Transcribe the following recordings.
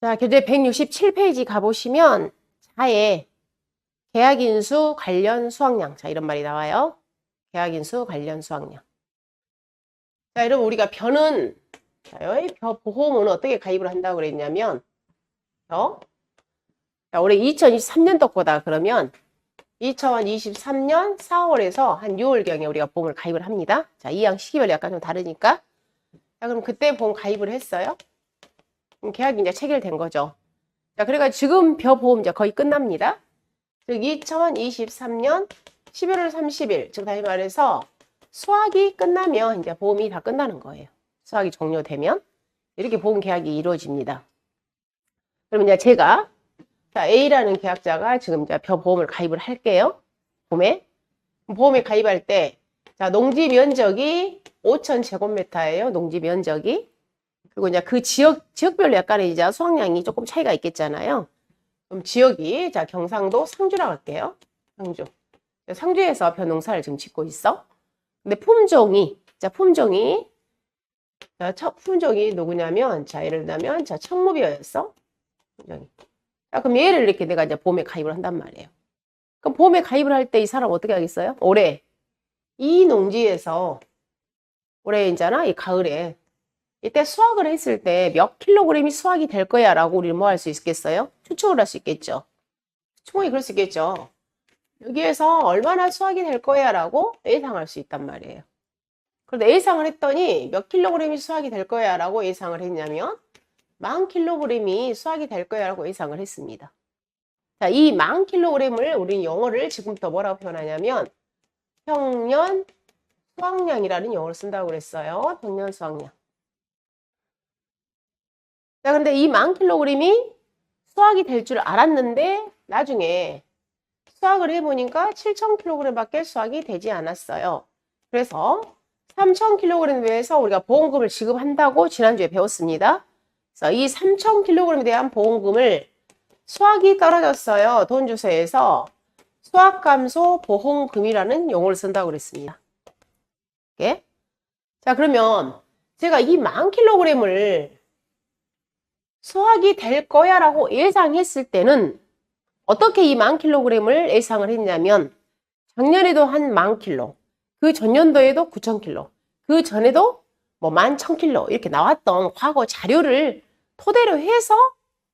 자, 교재 167페이지 가보시면 자에 계약인수 관련 수확량. 자, 이런 말이 나와요. 계약인수 관련 수확량. 자, 여러분 우리가 벼는 벼 보험은 어떻게 가입을 한다고 그랬냐면 자, 올해 2023년도 거다 그러면 2023년 4월에서 한 6월경에 우리가 보험을 가입을 합니다. 자, 이양 시기별로 약간 좀 다르니까. 자, 그럼 그때 보험 가입을 했어요. 그럼 계약이 이제 체결된 거죠. 자, 그러니까 지금 벼 보험 이제 거의 끝납니다. 즉 2023년 11월 30일, 즉 다시 말해서 수확이 끝나면 이제 보험이 다 끝나는 거예요. 수확이 종료되면 이렇게 보험 계약이 이루어집니다. 그러면 이제 제가 자, A라는 계약자가 지금 이제 벼 보험을 가입을 할게요. 보험에 가입할 때 자, 농지 면적이 5,000제곱미터예요. 농지 면적이. 그리고 이제 그 지역별로 약간의 이제 수확량이 조금 차이가 있겠잖아요. 그럼 지역이 자, 경상도 상주라고 할게요. 상주. 상주에서 벼농사를 지금 짓고 있어. 근데 품종이 누구냐면 자, 예를 들면 자, 청무벼였어. 품종이. 자, 그럼 얘를 이렇게 내가 이제 보험에 가입을 한단 말이에요. 그럼 보험에 가입을 할 때 이 사람 어떻게 하겠어요? 올해 이 농지에서 올해 이제나 이 가을에 이때 수확을 했을 때 몇 킬로그램이 수확이 될 거야 라고 우리는 뭐 할 수 있겠어요? 추측을 할 수 있겠죠. 충분히 그럴 수 있겠죠. 여기에서 얼마나 수확이 될 거야 라고 예상할 수 있단 말이에요. 그런데 예상을 했더니 몇 킬로그램이 수확이 될 거야 라고 예상을 했냐면 10,000킬로그램이 수확이 될 거야 라고 예상을 했습니다. 자, 이 10,000킬로그램을 우리는 영어를 지금부터 뭐라고 표현하냐면 평년 수확량이라는 영어를 쓴다고 그랬어요. 평년 수확량. 자, 근데 이 10,000킬로그램이 수확이 될 줄 알았는데 나중에 수확을 해보니까 7,000킬로그램 밖에 수확이 되지 않았어요. 그래서 3,000킬로그램 외에서 우리가 보험금을 지급한다고 지난주에 배웠습니다. 그래서 이 3,000킬로그램에 대한 보험금을 수확이 떨어졌어요. 돈주서에서 수확감소 보험금이라는 용어를 쓴다고 그랬습니다. 이렇게. 자, 그러면 제가 이 10,000킬로그램을 수확이 될 거야 라고 예상했을 때는 어떻게 이 10,000킬로그램을 예상을 했냐면 작년에도 한 10,000킬로, 그 전년도에도 9,000킬로, 그 전에도 뭐 11,000킬로 이렇게 나왔던 과거 자료를 토대로 해서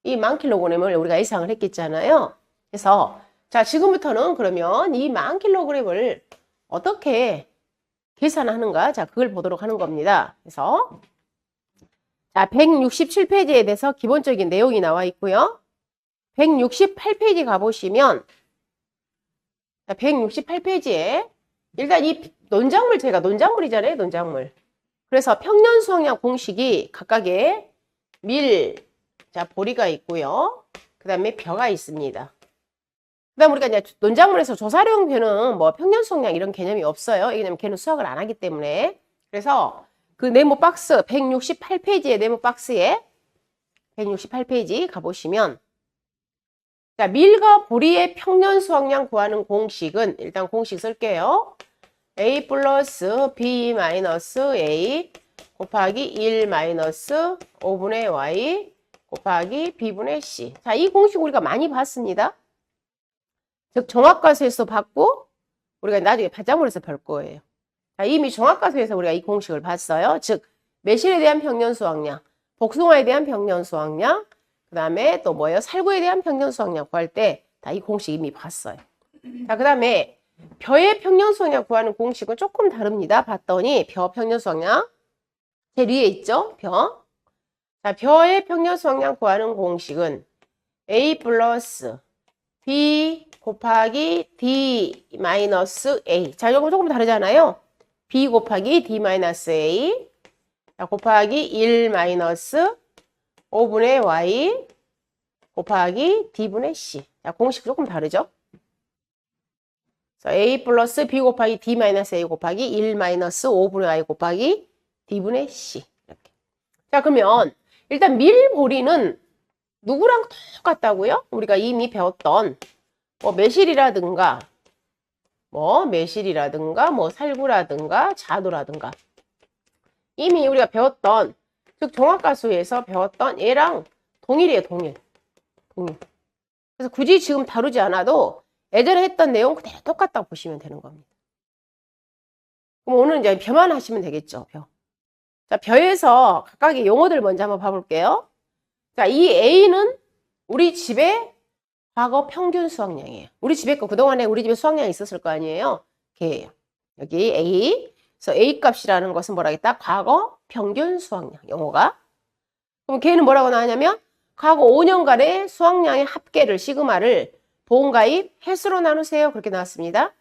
이 10,000킬로그램을 우리가 예상을 했겠잖아요. 그래서 자, 지금부터는 그러면 이 10,000킬로그램을 어떻게 계산하는가? 자, 그걸 보도록 하는 겁니다. 그래서 자, 167페이지에 대해서 기본적인 내용이 나와 있고요. 168페이지 가보시면 자, 168페이지에 일단 이 논작물 제가 논작물이잖아요. 논작물. 그래서 평년 수확량 공식이 각각의 밀, 자, 보리가 있고요. 그 다음에 벼가 있습니다. 그 다음 우리가 이제 논작물에서 조사료용 벼는 뭐 평년 수확량 이런 개념이 없어요. 왜냐면 걔는 수확을 안 하기 때문에. 그래서 그 네모 박스 168페이지의 네모 박스에 168페이지 가보시면 자, 밀과 보리의 평년 수확량 구하는 공식은 일단 공식 쓸게요. A 플러스 B 마이너스 A 곱하기 1 마이너스 5분의 Y 곱하기 B분의 C. 자, 이 공식 우리가 많이 봤습니다. 즉 종합과수에서 봤고 우리가 나중에 반작물에서 볼 거예요. 자, 이미 종합과수에서 우리가 이 공식을 봤어요. 즉 매실에 대한 평년 수확량, 복숭아에 대한 평년 수확량, 그 다음에 또 뭐예요? 살구에 대한 평년 수확량 구할 때 다 이 공식 이미 봤어요. 자, 그 다음에 벼의 평년 수확량 구하는 공식은 조금 다릅니다. 봤더니 벼 평년 수확량 제일 위에 있죠? 벼. 자, 벼의 평년 수확량 구하는 공식은 A 플러스 B 곱하기 D 마이너스 A. 자, 이거 조금 다르잖아요. B 곱하기 D 마이너스 A 자, 곱하기 1 마이너스 5분의 Y 곱하기 D분의 C. 자, 공식 조금 다르죠? 그래서 A 플러스 B 곱하기 D 마이너스 A 곱하기 1 마이너스 5분의 Y 곱하기 D분의 C. 이렇게. 자, 그러면 일단 밀보리는 누구랑 똑같다고요? 우리가 이미 배웠던 뭐 매실이라든가 뭐 살구라든가 자두라든가 이미 우리가 배웠던 즉 종합과수에서 배웠던 얘랑 동일이에요, 동일. 동일. 그래서 굳이 지금 다루지 않아도 예전에 했던 내용 그대로 똑같다고 보시면 되는 겁니다. 그럼 오늘 이제 벼만 하시면 되겠죠, 벼. 자, 벼에서 각각의 용어들 먼저 한번 봐볼게요. 자, 이 A는 우리 집에 과거 평균 수확량이에요. 우리 집에 거 그동안에 우리 집에 수확량이 있었을 거 아니에요? 걔예요. 여기 A. 그래서 A 값이라는 것은 뭐라겠다? 과거 평균 수확량 용어가. 그럼 걔는 뭐라고 나왔냐면 과거 5년간의 수확량의 합계를 시그마를 보험가입 횟수로 나누세요. 그렇게 나왔습니다.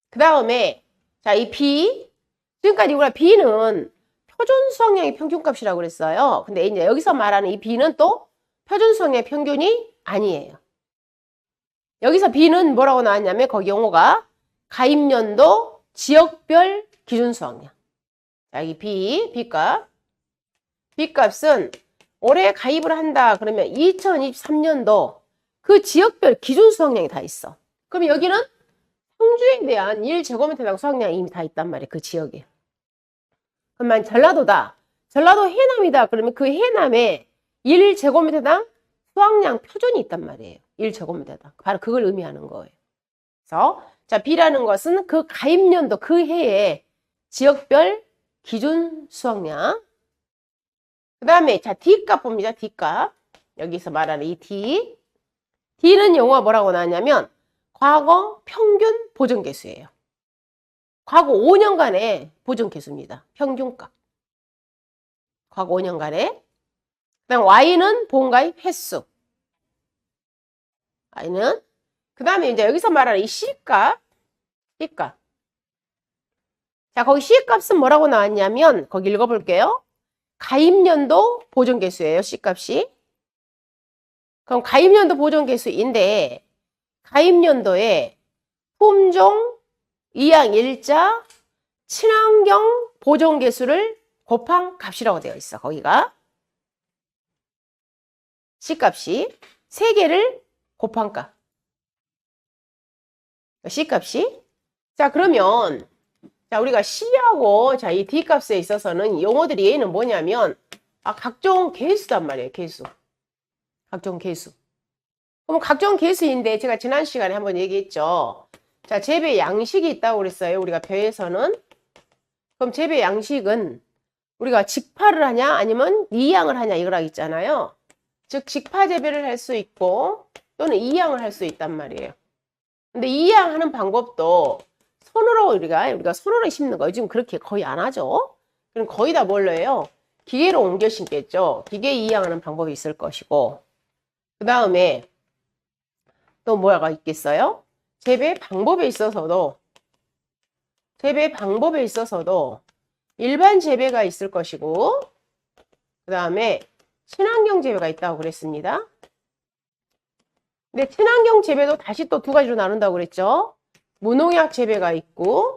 그 다음에 자, 이 B. 지금까지 우리가 B는 표준 수확량의 평균값이라고 그랬어요. 근데 이제 여기서 말하는 이 B는 또 표준 수확량의 평균이 아니에요. 여기서 B는 뭐라고 나왔냐면 거기 용어가 가입연도 지역별 기준 수확량. 자, 여기 B값. B값은 올해 가입을 한다. 그러면 2023년도 그 지역별 기준 수확량이 다 있어. 그럼 여기는 청주에 대한 1제곱미터당 수확량이 이미 다 있단 말이에요. 그 지역에. 그러면 전라도다. 전라도 해남이다. 그러면 그 해남에 1제곱미터당 수확량 표준이 있단 말이에요. 1제곱미터당. 바로 그걸 의미하는 거예요. 그래서 자, B라는 것은 그 가입연도 그 해에 지역별 기준 수확량. 그 다음에 자, D값 봅니다. D값. 여기서 말하는 이 D. D는 용어가 뭐라고 나왔냐면 과거 평균 보존개수예요. 과거 5년간의 보존개수입니다. 평균값. 과거 5년간의. 그다음 Y는 보험가입 횟수. Y는 그 다음에 이제 여기서 말하는 이 C값. C값. 자, 거기 C값은 뭐라고 나왔냐면 거기 읽어볼게요. 가입연도 보존개수예요. C값이. 그럼 가입연도 보존개수인데 가입연도에 품종, 이양일자, 친환경 보존개수를 곱한 값이라고 되어 있어. 거기가. C값이 3개를 곱한 값. C값이. 자, 그러면 자, 우리가 C하고 자, 이 D값에 있어서는 용어들이 얘는 뭐냐면 각종 개수단 말이에요. 개수. 각종 개수. 그럼 각종 개수인데 제가 지난 시간에 한번 얘기했죠. 자, 재배 양식이 있다고 그랬어요. 우리가 벼에서는. 그럼 재배 양식은 우리가 직파를 하냐 아니면 이양을 하냐 이거라 있잖아요. 즉 직파 재배를 할 수 있고 또는 이양을 할 수 있단 말이에요. 근데 이양하는 방법도 손으로 우리가 손으로 심는 거 요즘 그렇게 거의 안 하죠. 그럼 거의 다 뭘로 해요? 기계로 옮겨 심겠죠. 기계 이양하는 방법이 있을 것이고 그 다음에 또 뭐가 있겠어요? 재배 방법에 있어서도 일반 재배가 있을 것이고 그 다음에 친환경 재배가 있다고 그랬습니다. 근데 친환경 재배도 다시 또 2가지로 나눈다고 그랬죠. 무농약 재배가 있고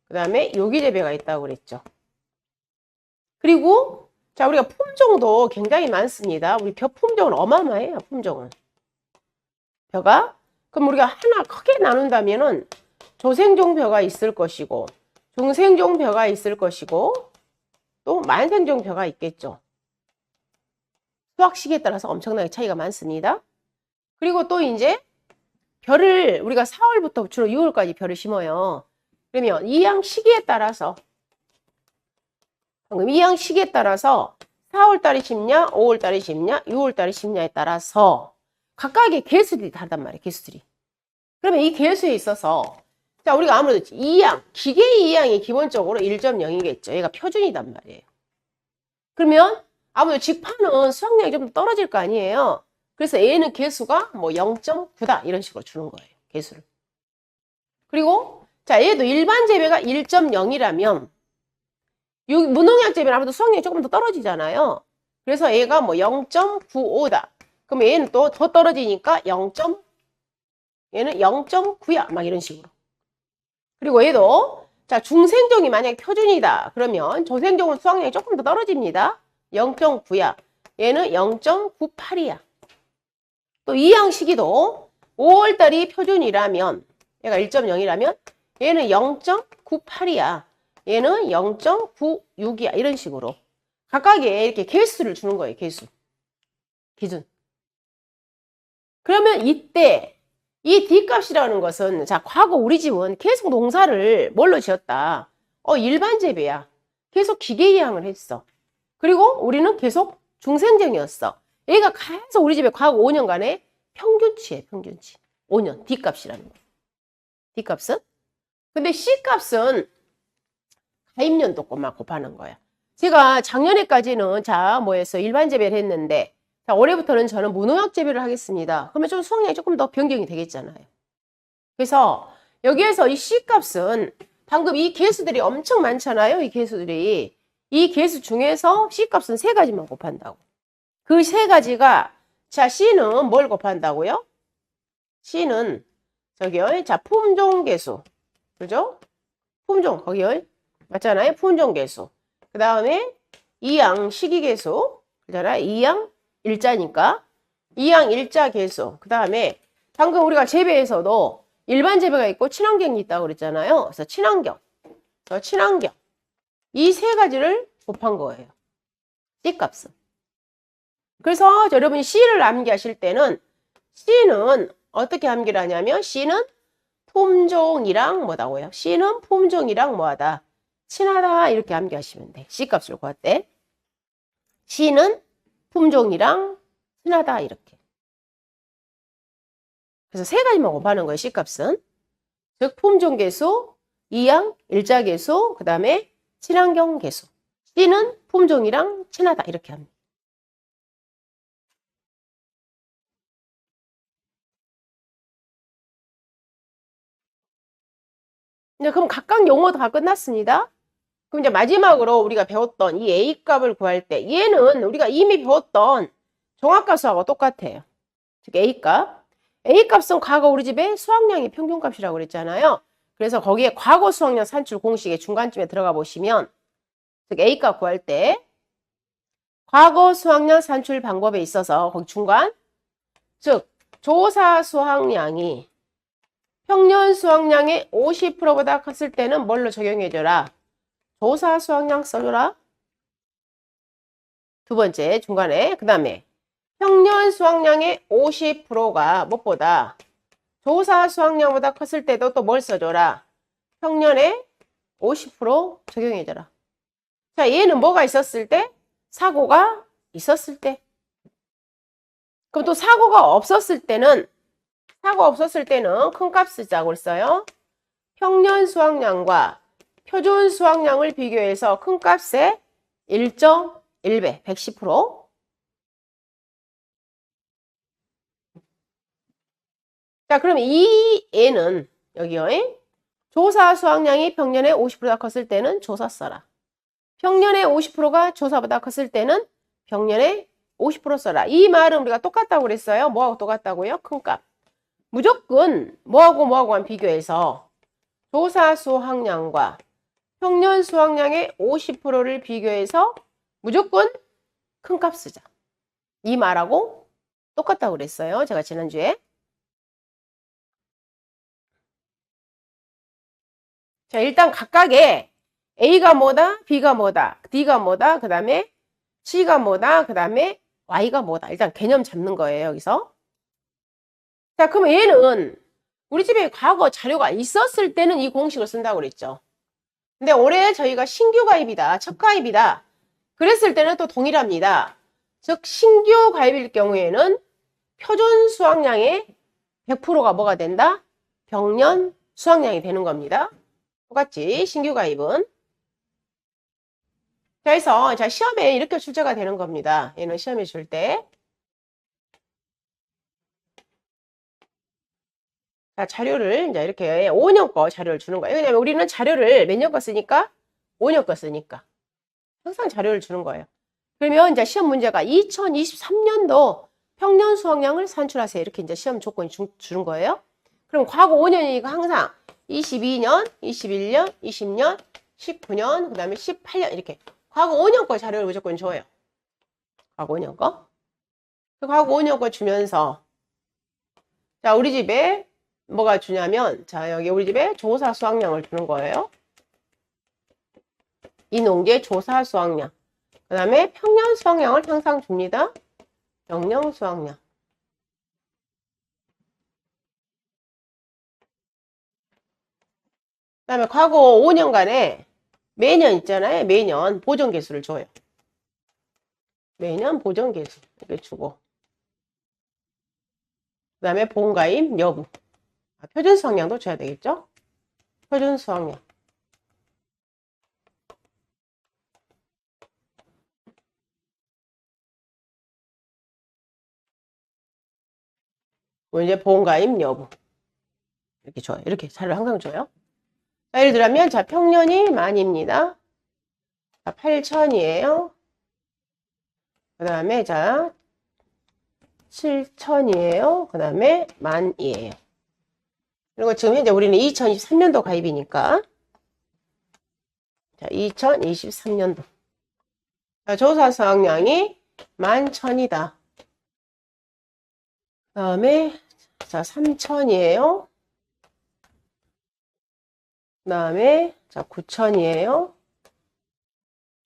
그 다음에 요기 재배가 있다고 그랬죠. 그리고 자, 우리가 품종도 굉장히 많습니다. 우리 벼 품종은 어마어마해요. 품종은. 벼가. 그럼 우리가 하나 크게 나눈다면은 조생종 벼가 있을 것이고 중생종 벼가 있을 것이고 또 만생종 벼가 있겠죠. 수확 시기에 따라서 엄청나게 차이가 많습니다. 그리고 또 이제 벼를 우리가 4월부터 주로 6월까지 벼를 심어요. 그러면 이양 시기에 따라서 방금 이양 시기에 따라서 4월달에 심냐, 5월달에 심냐, 6월달에 심냐에 따라서 각각의 개수들이 다르단 말이에요. 개수들이. 그러면 이 개수에 있어서 자, 우리가 아무래도 이양, 기계 이양이 기본적으로 1.0이겠죠. 얘가 표준이단 말이에요. 그러면 아무래도 직파는 수확량이 좀 떨어질 거 아니에요. 그래서 얘는 개수가 뭐 0.9다 이런 식으로 주는 거예요. 개수를. 그리고 자, 얘도 일반 재배가 1.0이라면 무농약 재배는 아무래도 수확량이 조금 더 떨어지잖아요. 그래서 얘가 뭐 0.95다. 그럼 얘는 또 더 떨어지니까 얘는 0.9야. 막 이런 식으로. 그리고 얘도 자, 중생종이 만약에 표준이다. 그러면 조생종은 수확량이 조금 더 떨어집니다. 0.9야. 얘는 0.98이야. 또 이양 시기도 5월달이 표준이라면 얘가 1.0이라면 얘는 0.98이야. 얘는 0.96이야. 이런 식으로 각각의 이렇게 개수를 주는 거예요. 개수. 기준. 그러면 이때 이 D값이라는 것은 자, 과거 우리 집은 계속 농사를 뭘로 지었다? 일반 재배야. 계속 기계 이양을 했어. 그리고 우리는 계속 중생정이었어. 얘가 계속 우리 집에 과거 5년간의 평균치에 평균치. 5년 D값이라는 거. D값은? 근데 C값은 가입연도것만 곱하는 거야. 제가 작년에까지는 자, 뭐였어? 일반 재배를 했는데 자, 올해부터는 저는 무농약 재배를 하겠습니다. 그러면 좀 수확량이 조금 더 변경이 되겠잖아요. 그래서 여기에서 이 C값은 방금 이 개수들이 엄청 많잖아요. 이 개수들이. 이 개수 중에서 C값은 3가지만 곱한다고. 그 3가지가 자, C는 뭘 곱한다고요? C는 저기요. 자, 품종 개수. 그죠? 품종 거기요. 맞잖아요. 품종 개수. 그 다음에 이양 시기 개수. 그잖아. 이양 일자니까. 이양 일자 개수. 그 다음에 방금 우리가 재배에서도 일반 재배가 있고 친환경이 있다고 그랬잖아요. 그래서 친환경. 이 3가지를 곱한 거예요. C값은. 그래서 여러분이 C를 암기하실 때는 C는 어떻게 암기를 하냐면 C는 품종이랑 뭐다고요? C는 품종이랑 뭐하다? 친하다 이렇게 암기하시면 돼. C값을 구할 때. C는 품종이랑 친하다 이렇게. 그래서 3가지만 곱하는 거예요. C값은. 즉 품종 개수, 이양, 일자 개수, 그 다음에 친환경 개수. C는 품종이랑 친하다 이렇게 합니다. 이제 그럼 각각 용어도 다 끝났습니다. 그럼 이제 마지막으로 우리가 배웠던 이 A값을 구할 때 얘는 우리가 이미 배웠던 종합가수하고 똑같아요. 즉 A값. A값은 과거 우리 집의 수확량의 평균값이라고 그랬잖아요. 그래서 거기에 과거 수확량 산출 공식의 중간쯤에 들어가 보시면 즉 A값 구할 때 과거 수확량 산출 방법에 있어서 거기 중간 즉 조사 수확량이 평년 수확량의 50%보다 컸을 때는 뭘로 적용해줘라? 조사 수확량 써줘라. 두 번째 중간에 그 다음에 평년 수확량의 50%가 무엇보다 조사 수확량보다 컸을 때도 또 뭘 써줘라? 평년에 50% 적용해줘라. 자, 얘는 뭐가 있었을 때? 사고가 있었을 때. 그럼 또 사고가 없었을 때는 큰 값 쓰자고 했어요. 평년 수확량과 표준 수확량을 비교해서 큰 값에 1.1배, 110%. 자, 그럼 이 애는 여기요. 조사 수확량이 평년에 50%가 컸을 때는 조사 써라. 평년에 50%가 조사보다 컸을 때는 평년에 50% 써라. 이 말은 우리가 똑같다고 그랬어요. 뭐하고 똑같다고요? 큰 값. 무조건 뭐하고만 비교해서 조사 수확량과 평년 수확량의 50%를 비교해서 무조건 큰 값 쓰자. 이 말하고 똑같다고 그랬어요. 제가 지난주에. 자, 일단 각각의 A가 뭐다, B가 뭐다, D가 뭐다, 그 다음에 C가 뭐다, 그 다음에 Y가 뭐다. 일단 개념 잡는 거예요, 여기서. 자, 그럼 얘는 우리 집에 과거 자료가 있었을 때는 이 공식을 쓴다고 그랬죠. 근데 올해 저희가 신규 가입이다, 첫 가입이다. 그랬을 때는 또 동일합니다. 즉, 신규 가입일 경우에는 표준 수확량의 100%가 뭐가 된다? 병년 수확량이 되는 겁니다. 똑같지, 신규 가입은. 자, 그래서 자, 시험에 이렇게 출제가 되는 겁니다. 얘는 시험에 줄 때. 자, 자료를 이제 이렇게 5년 거 자료를 주는 거예요. 왜냐면 우리는 자료를 몇 년 거 쓰니까? 5년 거 쓰니까. 항상 자료를 주는 거예요. 그러면 이제 시험 문제가 2023년도 평년 수확량을 산출하세요. 이렇게 이제 시험 조건이 주는 거예요. 그럼 과거 5년이니까 항상 22년, 21년, 20년, 19년, 그 다음에 18년 이렇게 과거 5년 거 자료를 무조건 줘요. 과거 5년 거. 그 과거 5년 거 주면서 자, 우리 집에 뭐가 주냐면 자, 여기 우리 집에 조사 수확량을 주는 거예요. 이 농지의 조사 수확량. 그 다음에 평년 수확량을 항상 줍니다. 정령 수확량. 그다음에 과거 5년간에 매년 있잖아요. 매년 보정 개수를 줘요. 매년 보정 개수 이렇게 주고. 그다음에 본가입 여부. 표준 수확량도 줘야 되겠죠? 표준 수확량. 이제 본가입 여부. 이렇게 줘요. 이렇게 자료를 항상 줘요. 자, 예를 들면, 자, 평년이 만입니다. 자, 8천이에요. 그 다음에, 자, 7천이에요. 그 다음에, 만이에요. 그리고 지금 현재 우리는 2023년도 가입이니까. 자, 2023년도. 자, 조사 수확량이 11,000이다. 그 다음에, 자, 3천이에요. 그 다음에, 자, 9천이에요.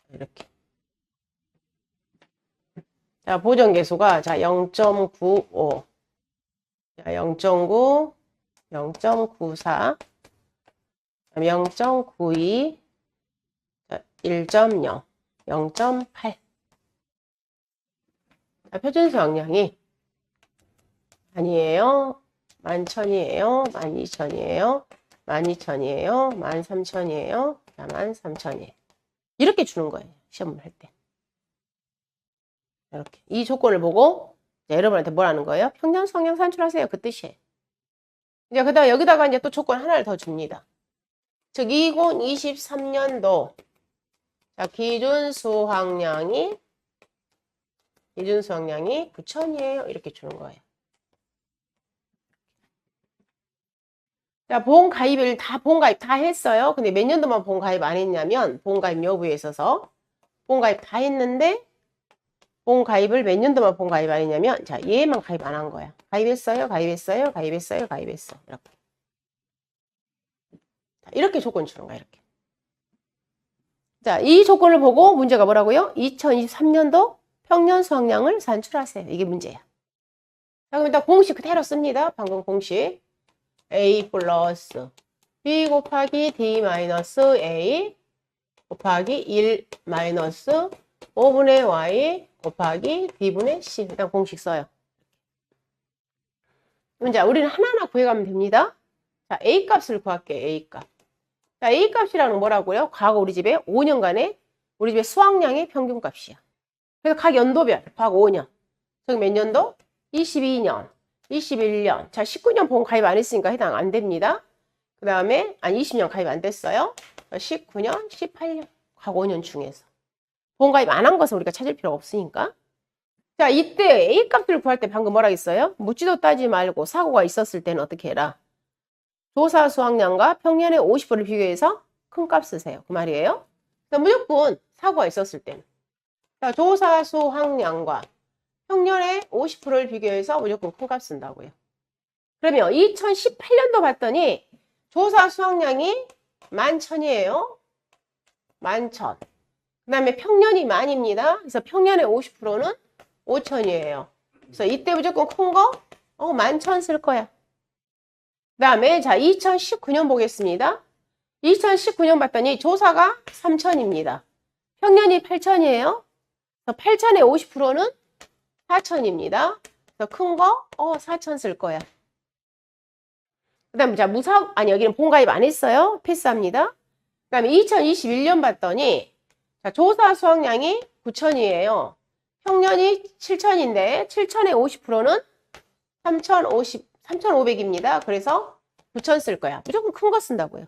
이렇게. 자, 보정계수가, 자, 0.95. 자, 0.9, 0.94, 0.92, 1.0, 0.8. 자, 표준 수확량이 아니에요. 11,000이에요. 12,000이에요. 12,000이에요. 13,000이에요. 13,000이에요. 이렇게 주는 거예요. 시험을 할 때. 이렇게. 이 조건을 보고 여러분한테 뭐라는 거예요? 평년 수확량 산출하세요. 그 뜻이에요. 이제 그다음 여기다가 이제 또 조건 하나를 더 줍니다. 즉 2023년도 자, 기준 수확량이 9,000이에요. 이렇게 주는 거예요. 자, 보험가입을 보험가입 다 했어요. 근데 몇 년도만 보험가입 안 했냐면, 보험가입 여부에 있어서, 보험가입 다 했는데, 보험가입을 몇 년도만 보험가입 안 했냐면, 자, 얘만 가입 안 한 거야. 가입했어요, 가입했어요, 가입했어요, 가입했어. 이렇게. 자, 이렇게 조건 주는 거야, 이렇게. 자, 이 조건을 보고 문제가 뭐라고요? 2023년도 평년 수확량을 산출하세요. 이게 문제야. 자, 그럼 일단 공식 그대로 씁니다. 방금 공식. A 플러스 B 곱하기 D 마이너스 A 곱하기 1 마이너스 5분의 Y 곱하기 D분의 C. 일단 공식 써요. 그럼 자, 우리는 하나하나 구해가면 됩니다. 자, A 값을 구할게요. A 값. 자, A 값이라는 건 뭐라고요? 과거 우리 집에 5년간의 우리 집의 수확량의 평균 값이야. 그래서 각 연도별, 과거 5년. 저기 몇 년도? 22년. 21년. 자, 19년 보험 가입 안 했으니까 해당 안 됩니다. 그 다음에, 20년 가입 안 됐어요. 19년, 18년. 각 5년 중에서. 보험 가입 안 한 것은 우리가 찾을 필요가 없으니까. 자, 이때 A 값을 구할 때 방금 뭐라 했어요? 묻지도 따지지 말고 사고가 있었을 때는 어떻게 해라? 조사 수확량과 평년의 50%를 비교해서 큰 값 쓰세요. 그 말이에요. 무조건 사고가 있었을 때는. 자, 조사 수확량과 평년의 50%를 비교해서 무조건 큰 값 쓴다고요. 그러면 2018년도 봤더니 조사 수확량이 11,000이에요. 11,000. 그 다음에 평년이 만입니다. 그래서 평년의 50%는 5,000이에요. 그래서 이때 무조건 큰 거, 11,000 쓸 거야. 그 다음에 자 2019년 보겠습니다. 2019년 봤더니 조사가 3,000입니다. 평년이 8,000이에요. 그래서 8,000의 50%는 4,000입니다. 그래서 큰 거, 4,000 쓸 거야. 그 다음에 자, 여기는 보험가입 안 했어요. 패스합니다. 그 다음에 2021년 봤더니, 자, 조사 수확량이 9,000이에요. 평년이 7,000인데, 7,000의 50%는 3,500입니다. 그래서 9,000 쓸 거야. 무조건 큰 거 쓴다고요.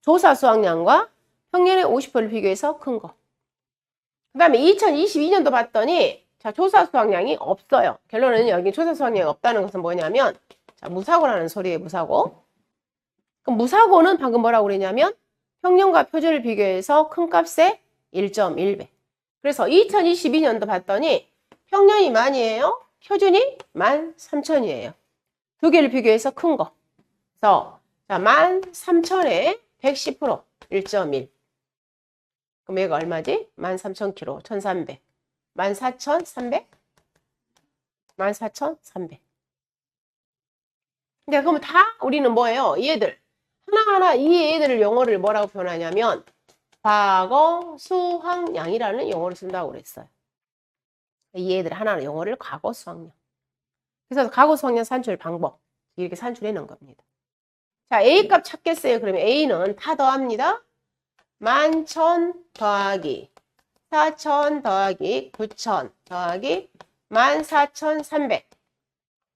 조사 수확량과 평년의 50%를 비교해서 큰 거. 그 다음에 2022년도 봤더니, 자, 조사 수확량이 없어요. 결론은 여기 조사 수확량이 없다는 것은 뭐냐면, 자, 무사고라는 소리예요, 무사고. 그럼 무사고는 방금 뭐라고 그랬냐면, 평년과 표준을 비교해서 큰 값의 1.1배. 그래서 2022년도 봤더니, 평년이 만이에요. 표준이 13,000이에요. 두 개를 비교해서 큰 거. 그래서, 자, 13,000에 110%, 1.1. 그럼 얘가 얼마지? 13,000kg, 1,300. 14,300? 14,300. 네, 그러면 다 우리는 뭐예요? 얘들. 하나하나 이 애들을 영어를 뭐라고 표현하냐면 과거 수학량이라는 용어를 쓴다고 그랬어요. 이 애들 하나하나 영어를 과거 수학량. 그래서 과거 수학량 산출 방법 이렇게 산출해 놓은 겁니다. 자, A 값 찾겠어요. 그러면 A는 다 더합니다. 11,000 더하기 4,000 더하기 9,000 더하기 14,300.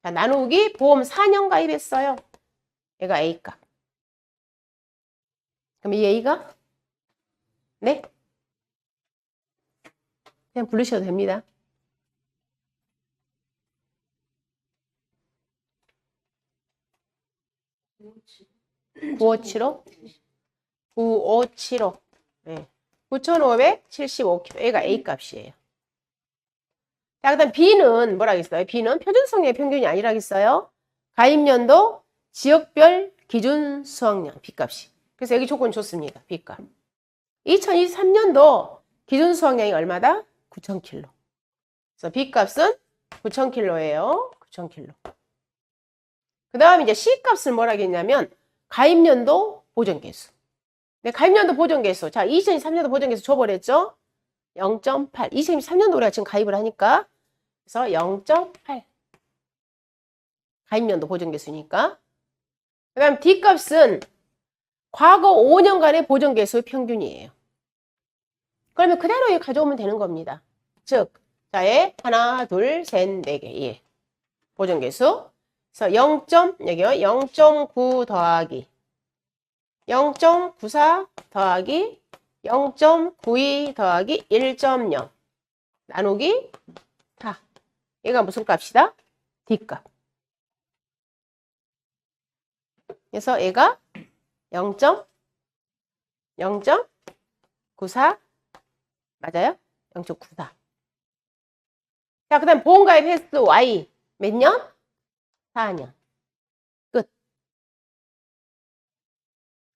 자, 나누기 보험 4년 가입했어요. 얘가 A 값. 그럼 이 A가? 네? 그냥 부르셔도 됩니다. 9575? 9575. 네. 9,575kg. 얘가 A 값이에요. 자, 그 다음 B는 뭐라 하겠어요? B는 표준수학량의 평균이 아니라겠어요? 가입연도 지역별 기준 수학량 B값이. 그래서 여기 조건 좋습니다. B값. 2023년도 기준 수학량이 얼마다? 9,000kg. 그래서 B값은 9,000kg예요. 9,000kg. 그 다음 이제 C값을 뭐라 하겠냐면 가입연도 보정개수. 네, 가입연도 보정개수. 자, 2023년도 보정개수 줘버렸죠? 0.8. 2023년도 우리가 지금 가입을 하니까. 그래서 0.8. 가입연도 보정개수니까. 그 다음 D값은 과거 5년간의 보정개수의 평균이에요. 그러면 그대로 가져오면 되는 겁니다. 즉, 자에 하나, 둘, 셋, 네 개. 예. 보정개수. 그래서 0.9 더하기 0.94 더하기 0.92 더하기 1.0 나누기 4. 얘가 무슨 값이다? D값. 그래서 얘가 0.94 맞아요? 0.94. 자, 그 다음 보험가입 횟수 Y 몇 년? 4년. 끝.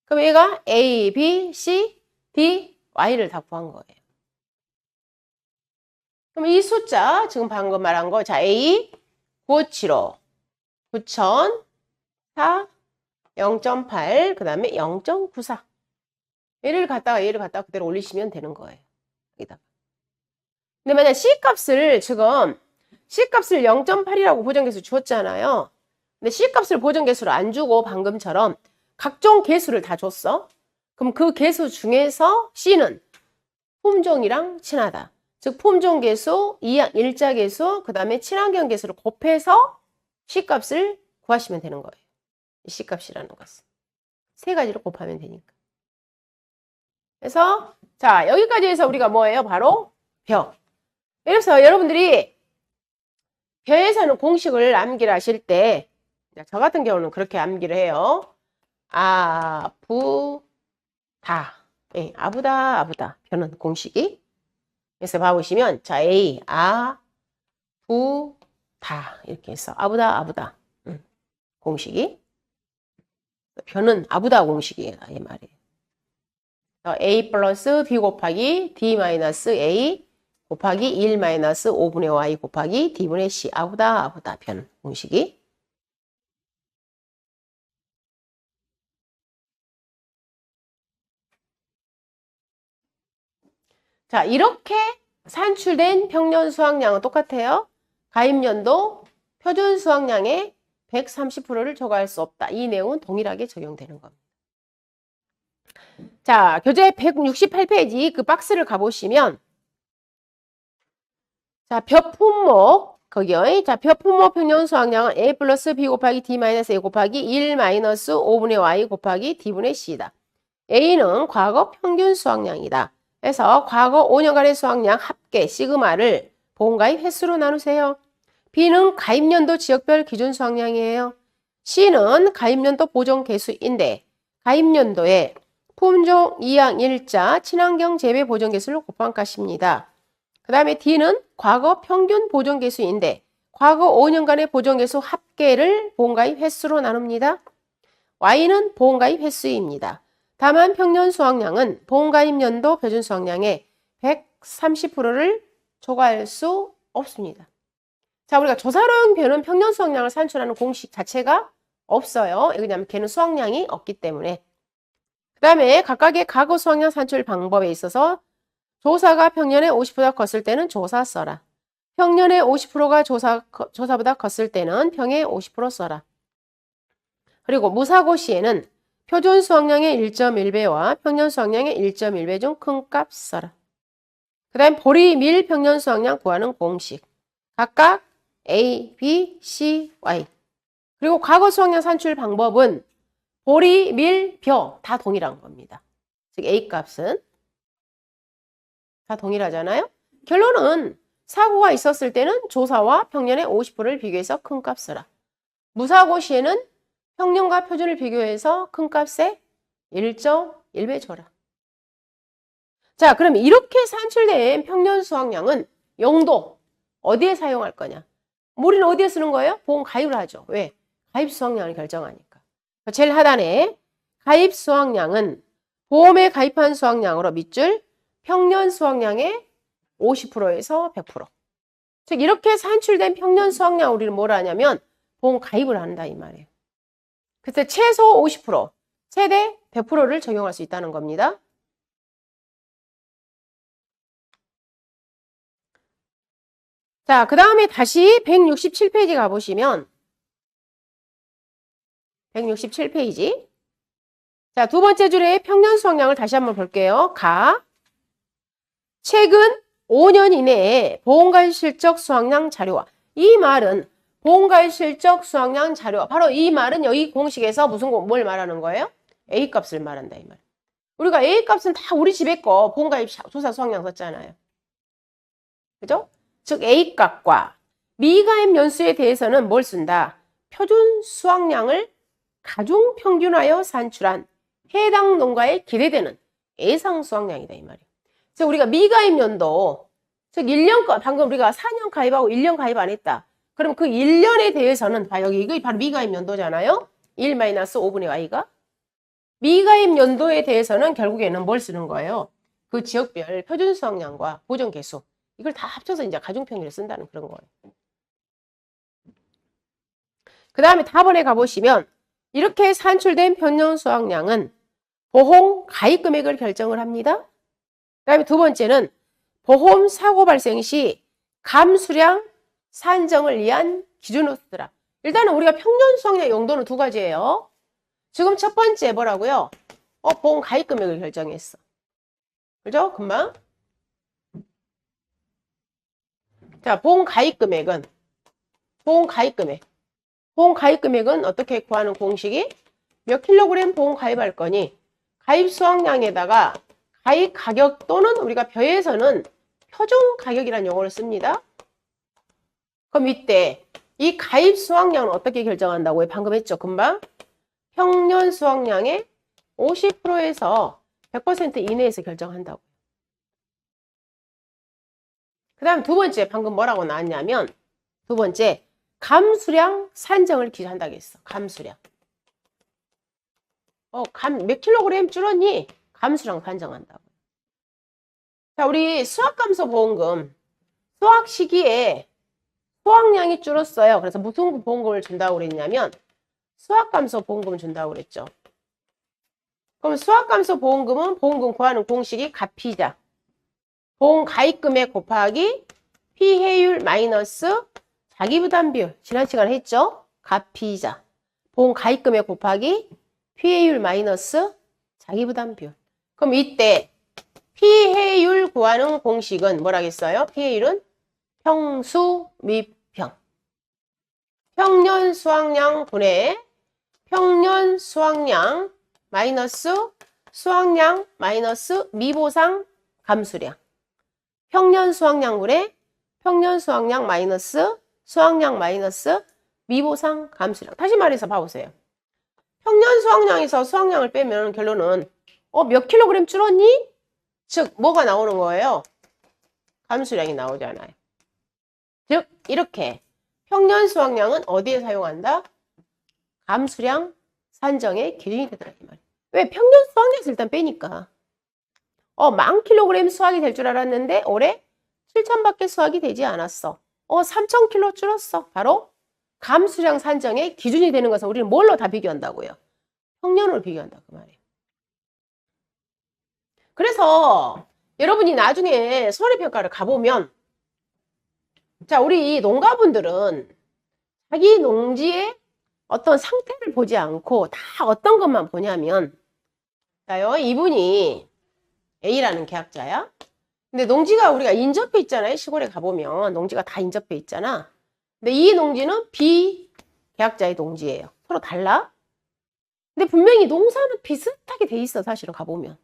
그럼 얘가 A, B, C, D, Y를 다 구한 거예요. 그럼 이 숫자, 지금 방금 말한 거, 자, A, 9575, 9000, 4, 0.8, 그 다음에 0.94. 얘를 갖다가 그대로 올리시면 되는 거예요. 여기다가. 근데 만약 C값을 지금, C값을 0.8이라고 보정개수 주었잖아요. 근데 C값을 보정개수로 안 주고 방금처럼 각종 개수를 다 줬어. 그럼 그 개수 중에서 C는 품종이랑 친하다. 즉 품종개수, 일자개수, 그 다음에 친환경개수를 곱해서 C값을 구하시면 되는 거예요. 이 C값이라는 것은. 세 가지로 곱하면 되니까. 그래서 자 여기까지 해서 우리가 뭐예요? 바로 벼. 그래서 여러분들이 벼에서는 공식을 암기를 하실 때 저 같은 경우는 그렇게 암기를 해요. 아부다. 예, 아부다. 벼는 공식이. 그래서 봐보시면 자 A 아부다 이렇게 해서 아부다. 공식이. 벼는 아부다 공식이에요. 이 말이에요. A 플러스 B 곱하기 D 마이너스 A 곱하기 1 마이너스 5분의 Y 곱하기 D분의 C. 아부다 편 공식이. 자, 이렇게 산출된 평년 수확량은 똑같아요. 가입연도 표준 수확량의 130%를 초과할 수 없다. 이 내용은 동일하게 적용되는 겁니다. 자, 교재 168페이지 그 박스를 가보시면 자, 벼 품목 거기요. 자, 벼 품목 평년 수확량은 A 플러스 B 곱하기 D 마이너스 A 곱하기 1 마이너스 5분의 Y 곱하기 D분의 C다. A는 과거 평균 수확량이다. 그래서 과거 5년간의 수확량 합계 시그마를 보험가입 횟수로 나누세요. B는 가입연도 지역별 기준 수확량이에요. C는 가입연도 보정 개수인데 가입연도에 품종, 이양, 일자, 친환경 재배 보정 개수를 곱한 값입니다. 그 다음에 D는 과거 평균 보정 개수인데 과거 5년간의 보정 개수 합계를 보험가입 횟수로 나눕니다. Y는 보험가입 횟수입니다. 다만 평년 수확량은 보험가입 연도 표준 수확량의 130%를 초과할 수 없습니다. 자, 우리가 조사로형 변은 평년 수확량을 산출하는 공식 자체가 없어요. 왜냐하면 걔는 수확량이 없기 때문에. 그 다음에 각각의 과거 수확량 산출 방법에 있어서 조사가 평년에 50보다 컸을 때는 조사 써라. 평년에 50%가 조사보다 컸을 때는 평에 50% 써라. 그리고 무사고 시에는 표준 수확량의 1.1배와 평년 수확량의 1.1배 중 큰 값 써라. 그 다음 보리, 밀, 평년 수확량 구하는 공식. 각각 A, B, C, Y. 그리고 과거 수확량 산출 방법은 보리, 밀, 벼 다 동일한 겁니다. 즉 A 값은 다 동일하잖아요. 결론은 사고가 있었을 때는 조사와 평년의 50%를 비교해서 큰 값 써라. 무사고 시에는 평년과 표준을 비교해서 큰 값에 1.1배 줘라. 자, 그럼 이렇게 산출된 평년 수확량은 용도 어디에 사용할 거냐? 우리는 어디에 쓰는 거예요? 보험 가입을 하죠. 왜? 가입 수확량을 결정하니까. 제일 하단에 가입 수확량은 보험에 가입한 수확량으로 밑줄 평년 수확량의 50%에서 100%. 즉 이렇게 산출된 평년 수확량 우리는 뭐라 하냐면 보험 가입을 한다 이 말이에요. 그래서 최소 50%, 최대 100%를 적용할 수 있다는 겁니다. 자, 그 다음에 다시 167페이지 가보시면 167페이지. 자, 두 번째 줄에 평년 수확량을 다시 한번 볼게요. 최근 5년 이내에 보험가입 실적 수확량 자료와 이 말은 보험가입 실적 수확량 자료와 바로 이 말은 여기 공식에서 뭘 말하는 거예요? A값을 말한다 이 말. 우리가 A값은 다 우리 집에 거 보험가입 조사 수확량 썼잖아요. 그죠? 즉 A값과 미가입 연수에 대해서는 뭘 쓴다? 표준 수확량을 가중평균하여 산출한 해당 농가에 기대되는 예상 수확량이다 이 말이에요. 즉 우리가 미가입 연도, 즉 1년 거 방금 우리가 4년 가입하고 1년 가입 안 했다. 그럼 그 1년에 대해서는 여기 이거 바로 미가입 연도잖아요. 1-5분의 y가 미가입 연도에 대해서는 결국에는 뭘 쓰는 거예요? 그 지역별 표준 수확량과 보정 개수 이걸 다 합쳐서 이제 가중평균을 쓴다는 그런 거예요. 그 다음에 답원에 가보시면 이렇게 산출된 평년 수확량은 보험 가입 금액을 결정을 합니다. 그 다음에 두 번째는 보험 사고 발생 시 감수량 산정을 위한 기준으로 쓰더라. 일단은 우리가 평년 수확량 용도는 두 가지예요. 지금 첫 번째 뭐라고요? 보험 가입 금액을 결정했어. 그죠? 금방. 자, 보험 가입 금액은 보험 가입 금액은 어떻게 구하는 공식이 몇 킬로그램 보험 가입할 거니 가입 수확량에다가 가입 가격 또는 우리가 벼에서는 표준 가격이라는 용어를 씁니다. 그럼 이때 이 가입 수확량은 어떻게 결정한다고요? 방금 했죠, 금방. 평년 수확량의 50%에서 100% 이내에서 결정한다고. 그 다음 두 번째 방금 뭐라고 나왔냐면 두 번째 감수량 산정을 기준한다고 했어. 감수량. 몇 킬로그램 줄었니? 감수량 산정한다고. 자, 우리 수확감소보험금 수확 시기에 수확량이 줄었어요. 그래서 무슨 보험금을 준다고 그랬냐면 수확감소보험금을 준다고 그랬죠. 그럼 수확감소보험금은 보험금 구하는 공식이 가피자. 보험 가입금액 곱하기 피해율 마이너스 자기부담 비율. 지난 시간에 했죠? 가피자. 보험 가입금액 곱하기 피해율 마이너스 자기부담 비율. 그럼 이때 피해율 구하는 공식은 뭐라겠어요? 피해율은 평수 미평. 평년 수확량 분의 평년 수확량 마이너스 수확량 마이너스 미보상 감수량. 평년 수확량분의 평년 수확량 마이너스 수확량 마이너스 미보상 감수량. 다시 말해서 봐보세요. 평년 수확량에서 수확량을 빼면 결론은 몇 킬로그램 줄었니? 즉 뭐가 나오는 거예요? 감수량이 나오잖아요. 즉 이렇게 평년 수확량은 어디에 사용한다? 감수량 산정의 기준이 되더라 이 말이에요. 왜? 평년 수확량에서 일단 빼니까 10,000kg 수확이 될 줄 알았는데 올해 7,000밖에 수확이 되지 않았어. 3,000kg 줄었어. 바로 감수량 산정의 기준이 되는 것은 우리는 뭘로 다 비교한다고요? 평년으로 비교한다 그 말이에요. 그래서 여러분이 나중에 손해평가를 가보면 자, 우리 농가분들은 자기 농지의 어떤 상태를 보지 않고 다 어떤 것만 보냐면 자요, 이분이 A라는 계약자야. 근데 농지가 우리가 인접해 있잖아요. 시골에 가보면 농지가 다 인접해 있잖아. 근데 이 농지는 B 계약자의 농지예요. 서로 달라. 근데 분명히 농사는 비슷하게 돼 있어. 사실은 가보면.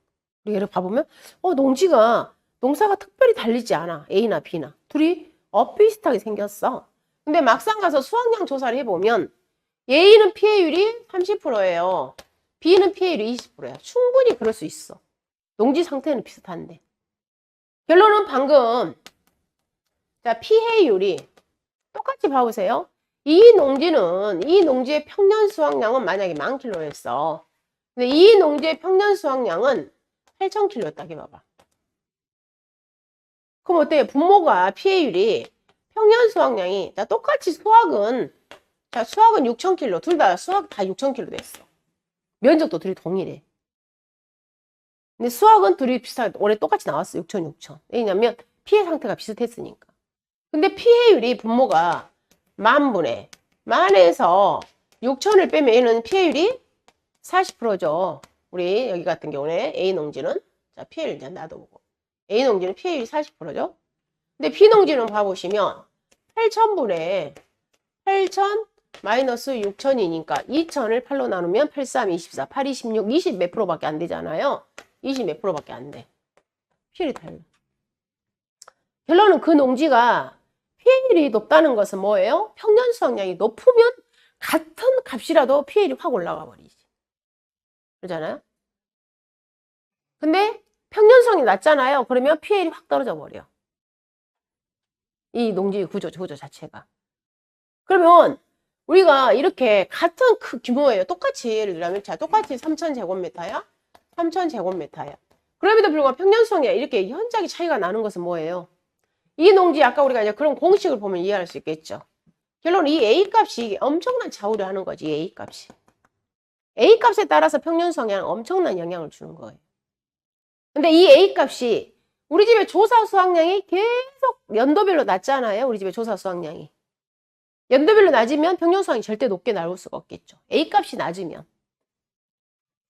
우리 예를 봐보면 농사가 특별히 달리지 않아. A나 B나. 둘이 비슷하게 생겼어. 근데 막상 가서 수확량 조사를 해보면 A는 피해율이 30%예요. B는 피해율이 20%야. 충분히 그럴 수 있어. 농지 상태는 비슷한데. 결론은 방금 자 피해율이 똑같이 봐보세요. 이 농지의 평년 수확량은 만약에 10,000kg였어. 근데 이 농지의 평년 수확량은 8,000kg였다. 해봐봐. 그럼 어때요? 분모가 피해율이 평년 수확량이 자 똑같이 수확은 6,000kg. 둘 다 수확 다 6,000kg 됐어. 면적도 둘이 동일해. 근데 수확은 둘이 비슷하게 올해 똑같이 나왔어. 6,000, 6,000. 왜냐면 피해 상태가 비슷했으니까. 근데 피해율이 분모가 만에서 6,000을 빼면 얘는 피해율이 40%죠. 우리 여기 같은 경우에 A 농지는 자 피해율 이제 놔둬보고 A 농지는 피해율이 40%죠. 근데 B 농지는 봐보시면 8,000분의 8,000 마이너스 6,000이니까 2,000을 8로 나누면 8, 3, 24, 8, 26, 20 몇 프로밖에 안 되잖아요. 20 몇 프로밖에 안 돼. 피해율이 달라. 결론은 그 농지가 피해율이 높다는 것은 뭐예요? 평년 수확량이 높으면 같은 값이라도 피해율이 확 올라가 버리지. 그러잖아요? 근데 평년 수확량이 낮잖아요. 그러면 피해율이 확 떨어져 버려. 이 농지 구조 자체가. 그러면 우리가 이렇게 같은 규모예요. 똑같이 예를 들면 자 똑같이 3,000제곱미터야. 3,000제곱미터야. 그럼에도 불구하고 평년 수확량 이렇게 현저하게 차이가 나는 것은 뭐예요? 이 농지 아까 우리가 이제 그런 공식을 보면 이해할 수 있겠죠. 결론 이 A값이 엄청난 좌우를 하는 거지. A값이. A값에 따라서 평년 수확량은 엄청난 영향을 주는 거예요. 근데 이 A값이 우리 집의 조사 수확량이 계속 연도별로 낮잖아요. 우리 집의 조사 수확량이. 연도별로 낮으면 평년 수확량이 절대 높게 나올 수가 없겠죠. A값이 낮으면.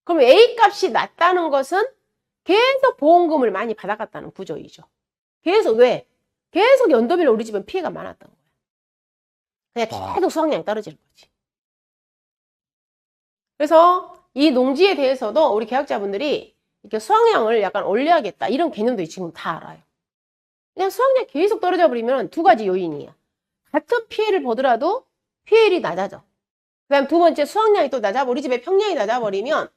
그럼 A값이 낮다는 것은 계속 보험금을 많이 받아갔다는 구조이죠. 계속 왜? 계속 연도별로 우리 집은 피해가 많았던 거야. 그냥 계속 수확량이 떨어지는 거지. 그래서 이 농지에 대해서도 우리 계약자분들이 이렇게 수확량을 약간 올려야겠다. 이런 개념도 지금 다 알아요. 그냥 수확량이 계속 떨어져 버리면 두 가지 요인이야. 같은 피해를 보더라도 피해율이 낮아져. 그 다음 두 번째 수확량이 또 우리 집의 평량이 낮아버리면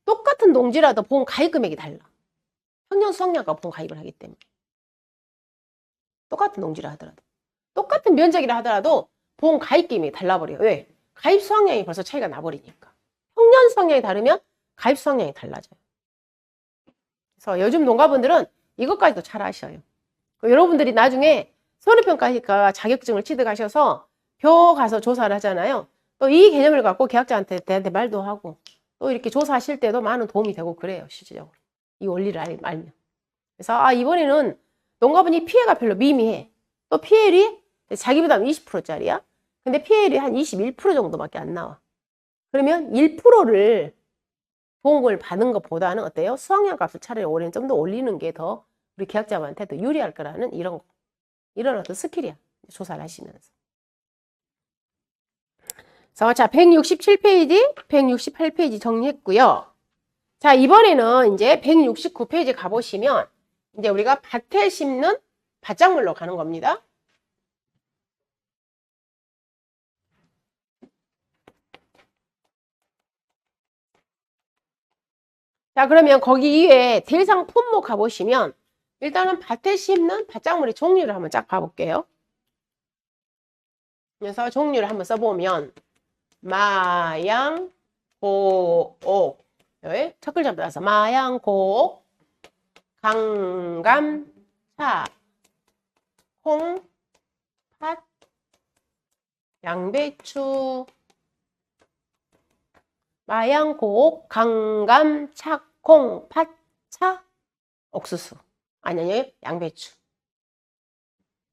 똑같은 농지라도 보험 가입 금액이 달라. 평년 수확량과 보험 가입을 하기 때문에. 똑같은 농지라 하더라도. 똑같은 면적이라 하더라도 보험 가입 금액이 달라버려요. 왜? 가입 수확량이 벌써 차이가 나버리니까. 평년 수확량이 다르면 가입 수확량이 달라져요. 그래서 요즘 농가분들은 이것까지도 잘 아셔요. 여러분들이 나중에 손해평가니까 자격증을 취득하셔서 표 가서 조사를 하잖아요. 또 이 개념을 갖고 계약자한테 말도 하고 또 이렇게 조사하실 때도 많은 도움이 되고 그래요. 실질적으로. 이 원리를 알면. 그래서 이번에는 농가분이 피해가 별로 미미해. 또 피해율이 자기 부담 20%짜리야. 근데 피해율이 한 21% 정도밖에 안 나와. 그러면 1%를 보험금을 받은 것보다는 어때요? 수확량 값을 차라리 올해는 좀 더 올리는 게 더 우리 계약자분한테 더 유리할 거라는 이런 어떤 스킬이야. 조사를 하시면서. 자, 167페이지, 168페이지 정리했고요. 자, 이번에는 이제 169페이지 가보시면 이제 우리가 밭에 심는 밭작물로 가는 겁니다. 자, 그러면 거기 위에 대상 품목 가보시면 일단은 밭에 심는 밭작물의 종류를 한번 쫙 봐볼게요. 그래서 종류를 한번 써보면 마양, 고옥 첫 글자부터 나서 마양, 고옥, 강감, 차, 콩, 팥, 양배추, 마양곡, 강감, 착콩, 팥, 차, 옥수수. 아니, 양배추.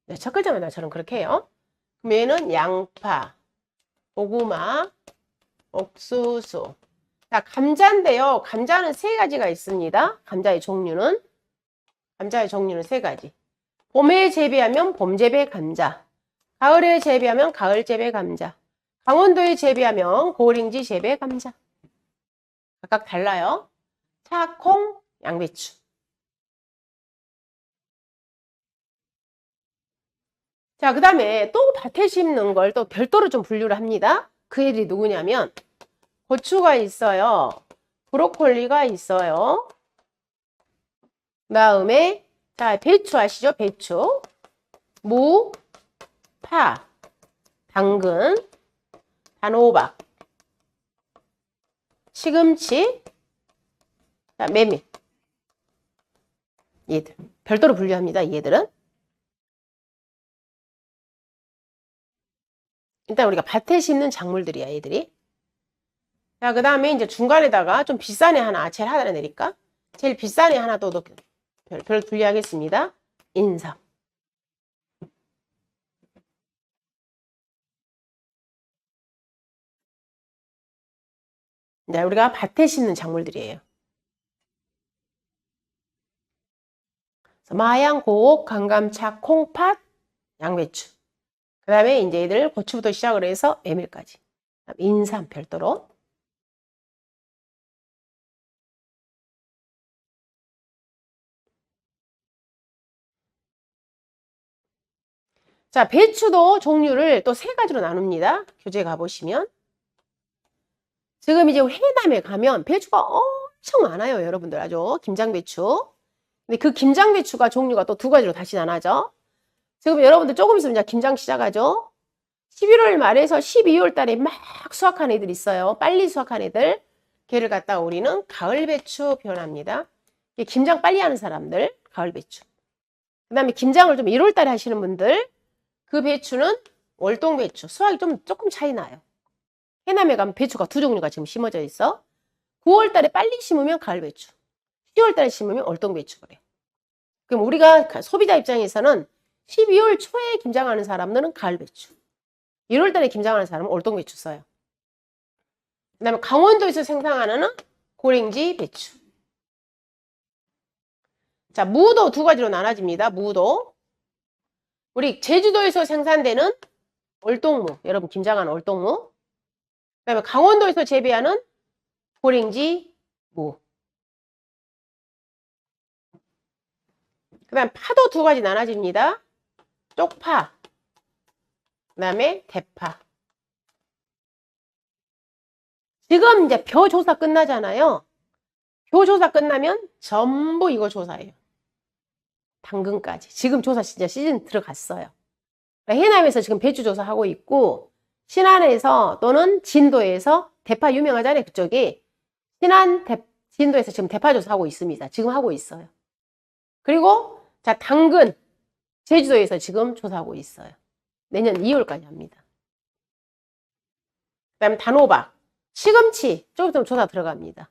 네, 첫 글자마다 저는 그렇게 해요. 그럼 얘는 양파, 고구마, 옥수수. 자, 감자인데요. 감자는 세 가지가 있습니다. 감자의 종류는 세 가지. 봄에 재배하면 봄 재배 감자. 가을에 재배하면 가을 재배 감자. 강원도에 재배하면 고랭지 재배 감자. 각각 달라요. 차, 콩, 양배추. 자, 그 다음에 또 밭에 심는 걸 또 별도로 좀 분류를 합니다. 그 애들이 누구냐면 고추가 있어요. 브로콜리가 있어요. 그 다음에 자, 배추 아시죠? 배추. 무, 파, 당근, 단호박, 시금치, 자, 메밀. 얘들. 별도로 분류합니다. 얘들은. 일단 우리가 밭에 심는 작물들이야, 얘들이. 자, 그 다음에 이제 중간에다가 좀 비싼 애 하나, 제일 하나 내릴까? 제일 비싼 애 하나 또 별 분류하겠습니다. 인삼. 네, 우리가 밭에 심는 작물들이에요. 마양, 고옥, 강감차, 콩팥, 양배추. 그 다음에 이제 얘들 고추부터 시작을 해서 메밀까지. 인삼 별도로. 자, 배추도 종류를 또 세 가지로 나눕니다. 교재 가보시면. 지금 이제 해남에 가면 배추가 엄청 많아요. 여러분들 아주 김장배추. 근데 그 김장배추가 종류가 또 두 가지로 다시 나눠져. 지금 여러분들 조금 있으면 이제 김장 시작하죠. 11월 말에서 12월 달에 막 수확한 애들 있어요. 빨리 수확한 애들. 걔를 갖다가 우리는 가을배추 표현합니다. 김장 빨리 하는 사람들, 가을배추. 그 다음에 김장을 좀 1월 달에 하시는 분들, 그 배추는 월동배추. 수확이 조금 차이 나요. 해남에 가면 배추가 두 종류가 지금 심어져 있어. 9월 달에 빨리 심으면 가을배추. 10월 달에 심으면 월동배추 그래. 그럼 우리가 소비자 입장에서는 12월 초에 김장하는 사람들은 가을배추. 1월 달에 김장하는 사람은 월동배추 써요. 그 다음에 강원도에서 생산하는 고랭지 배추. 자, 무도 두 가지로 나눠집니다. 무도. 우리 제주도에서 생산되는 월동무. 여러분 김장하는 월동무. 그 다음에 강원도에서 재배하는 고랭지 무. 그 다음 파도 두 가지 나눠집니다. 쪽파. 그 다음에 대파. 지금 이제 벼 조사 끝나잖아요. 벼 조사 끝나면 전부 이거 조사해요. 당근까지. 지금 조사 진짜 시즌 들어갔어요. 해남에서 지금 배추 조사하고 있고 신안에서 또는 진도에서 대파 유명하잖아요. 그쪽이. 진도에서 지금 대파 조사하고 있습니다. 지금 하고 있어요. 그리고 자, 당근 제주도에서 지금 조사하고 있어요. 내년 2월까지 합니다. 그 다음에 단호박, 시금치 조금 있으면 조사 들어갑니다.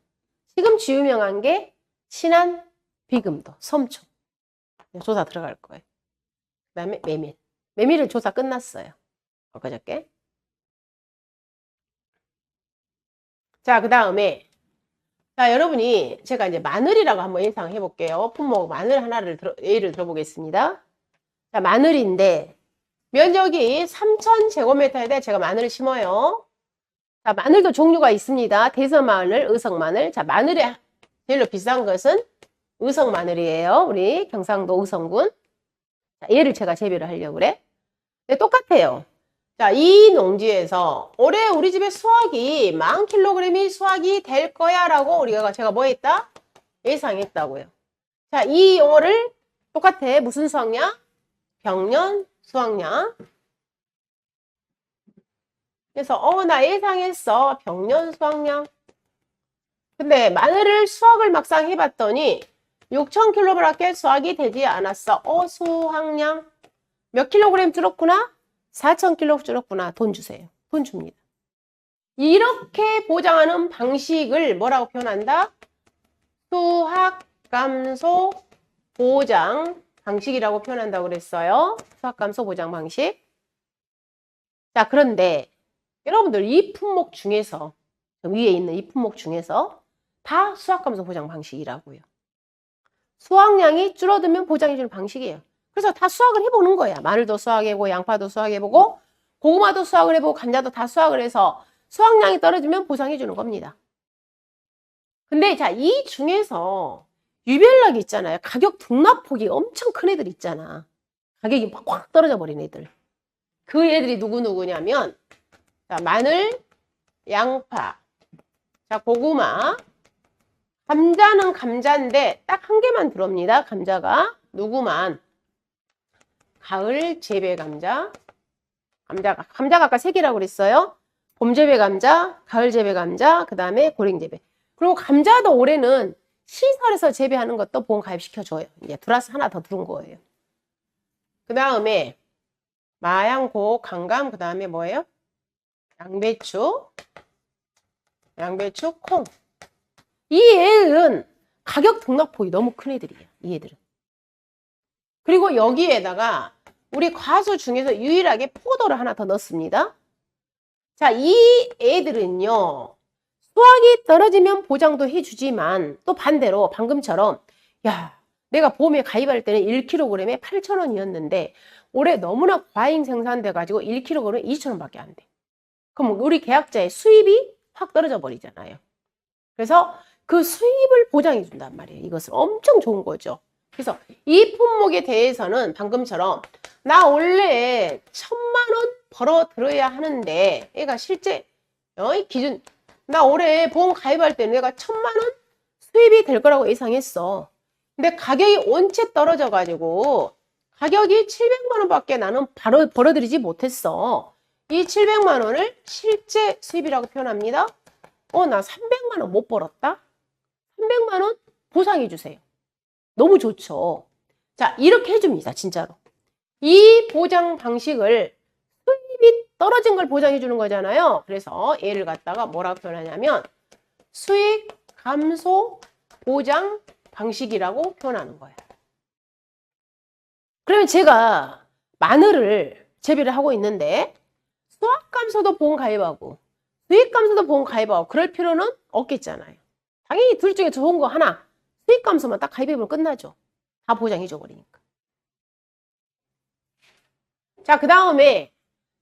시금치 유명한 게 신안, 비금도, 섬초 조사 들어갈 거예요. 그 다음에 메밀. 메밀은 조사 끝났어요. 엊그저께. 자, 그 다음에 자, 여러분이 제가 이제 마늘이라고 한번 예상해 볼게요. 품목 마늘 하나를 예를 들어보겠습니다. 자, 마늘인데 면적이 3,000제곱미터에 제가 마늘을 심어요. 자, 마늘도 종류가 있습니다. 대서마늘, 의성마늘. 자, 마늘의 제일로 비싼 것은 의성마늘이에요. 우리 경상도 의성군. 자, 얘를 제가 재배를 하려고 그래. 네, 똑같아요. 자, 이 농지에서 올해 우리 집에 수확이 10,000kg이 수확이 될 거야 라고 제가 뭐 했다? 예상했다고요. 자, 이 용어를 똑같아. 무슨 수확량? 병년 수확량. 그래서 나 예상했어. 병년 수확량. 근데 마늘을 수확을 막상 해봤더니 6,000kg밖에 수확이 되지 않았어. 수확량 몇 킬로그램 줄었구나? 4,000kg 줄었구나. 돈 주세요. 돈 줍니다. 이렇게 보장하는 방식을 뭐라고 표현한다? 수학감소 보장 방식이라고 표현한다고 그랬어요. 수학감소 보장 방식. 자, 그런데 여러분들 이 품목 중에서 위에 있는 이 품목 중에서 다 수학감소 보장 방식이라고요. 수확량이 줄어들면 보장해주는 방식이에요. 그래서 다 수확을 해보는 거야. 마늘도 수확해보고 양파도 수확해보고 고구마도 수확을 해보고 감자도 다 수확을 해서 수확량이 떨어지면 보상해주는 겁니다. 근데 자, 이 중에서 유별나게 있잖아요. 가격 등락폭이 엄청 큰 애들 있잖아. 가격이 확 떨어져 버린 애들. 그 애들이 누구냐면 자, 마늘, 양파, 자, 고구마, 감자는 감자인데 딱 한 개만 들어옵니다. 감자가 누구만? 가을 재배 감자. 감자가 아까 3개라고 그랬어요. 봄 재배 감자, 가을 재배 감자, 그 다음에 고랭 재배. 그리고 감자도 올해는 시설에서 재배하는 것도 보험 가입시켜줘요. 이제 플러스 하나 더 들은 거예요. 그 다음에 마양고, 강감, 그 다음에 뭐예요? 양배추, 콩. 이 애들은 가격 등락폭이 너무 큰 애들이에요. 이 애들은. 그리고 여기에다가 우리 과수 중에서 유일하게 포도를 하나 더 넣습니다. 자, 이 애들은요. 수확이 떨어지면 보장도 해주지만 또 반대로 방금처럼 야, 내가 보험에 가입할 때는 1kg에 8,000원이었는데 올해 너무나 과잉 생산돼가지고 1kg에 2,000원밖에 안 돼. 그럼 우리 계약자의 수입이 확 떨어져 버리잖아요. 그래서 그 수입을 보장해 준단 말이에요. 이것은 엄청 좋은 거죠. 그래서 이 품목에 대해서는 방금처럼 나 원래 1,000만 원 벌어 들어야 하는데 얘가 실제 이 기준 나 올해 보험 가입할 때는 내가 1,000만 원 수입이 될 거라고 예상했어. 근데 가격이 원체 떨어져 가지고 가격이 700만 원밖에 나는 바로 벌어들이지 못했어. 이 700만 원을 실제 수입이라고 표현합니다. 나 300만 원 못 벌었다? 300만 원 보상해 주세요. 너무 좋죠. 자, 이렇게 해줍니다. 진짜로. 이 보장 방식을 수입이 떨어진 걸 보장해 주는 거잖아요. 그래서 얘를 갖다가 뭐라고 표현하냐면 수익 감소 보장 방식이라고 표현하는 거예요. 그러면 제가 마늘을 재배를 하고 있는데 수확 감소도 보험 가입하고 수익 감소도 보험 가입하고 그럴 필요는 없겠잖아요. 당연히 둘 중에 좋은 거 하나 수익 감소만 딱 가입해보면 끝나죠. 다 보장해줘 버리니까. 자, 그 다음에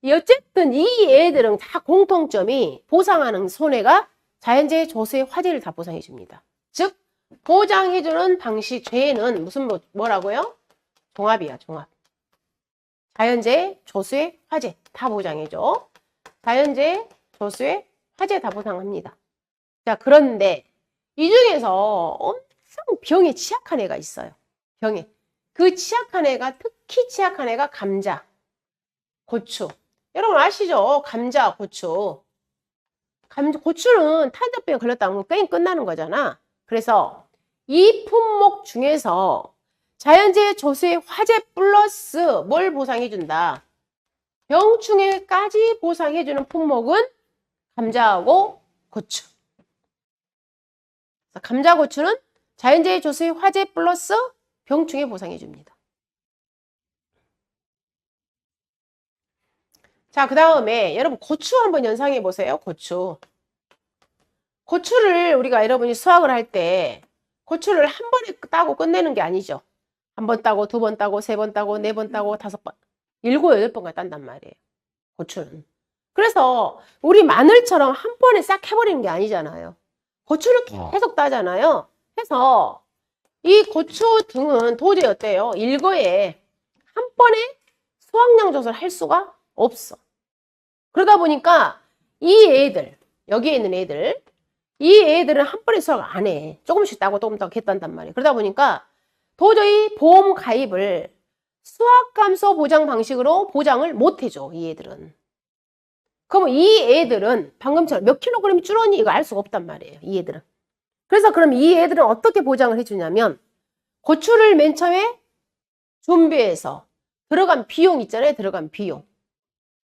어쨌든 이 애들은 다 공통점이 보상하는 손해가 자연재해 조수의 화재를 다 보상해 줍니다. 즉 보장해주는 방식 죄는 무슨 뭐라고요? 종합이야, 종합. 자연재해 조수의 화재 다 보장해줘. 자연재해 조수의 화재 다 보상합니다. 자, 그런데 이 중에서 엄청 병에 취약한 애가 있어요. 병에. 그 취약한 애가 특히 취약한 애가 감자, 고추. 여러분 아시죠? 감자, 고추. 고추는 탄저병에 걸렸다 하면 게임 끝나는 거잖아. 그래서 이 품목 중에서 자연재해 조수의 화재 플러스 뭘 보상해준다? 병충해까지 보상해주는 품목은 감자하고 고추. 감자, 고추는 자연재해 조수의 화재 플러스 병충해 보상해줍니다. 자, 그 다음에 여러분 고추 한번 연상해 보세요. 고추를 우리가 여러분이 수확을 할 때 고추를 한 번에 따고 끝내는 게 아니죠. 한 번 따고, 두 번 따고, 세 번 따고, 네 번 따고, 5번, 7, 8번까지 딴단 말이에요. 고추는. 그래서 우리 마늘처럼 한 번에 싹 해버리는 게 아니잖아요. 고추를 계속 따잖아요. 해서 이 고추 등은 도저히 어때요? 일거에 한 번에 수확량 조사를 할 수가 없어. 그러다 보니까 이 애들, 여기에 있는 애들, 이 애들은 한 번에 수확 안 해. 조금씩 따고 조금 따고 했단단 말이에요. 그러다 보니까 도저히 보험 가입을 수확 감소 보장 방식으로 보장을 못 해줘. 이 애들은. 그럼 이 애들은 방금처럼 몇 킬로그램이 줄었니 이거 알 수가 없단 말이에요. 이 애들은. 그래서 그럼 이 애들은 어떻게 보장을 해주냐면 고추를 맨 처음에 준비해서 들어간 비용 있잖아요. 들어간 비용.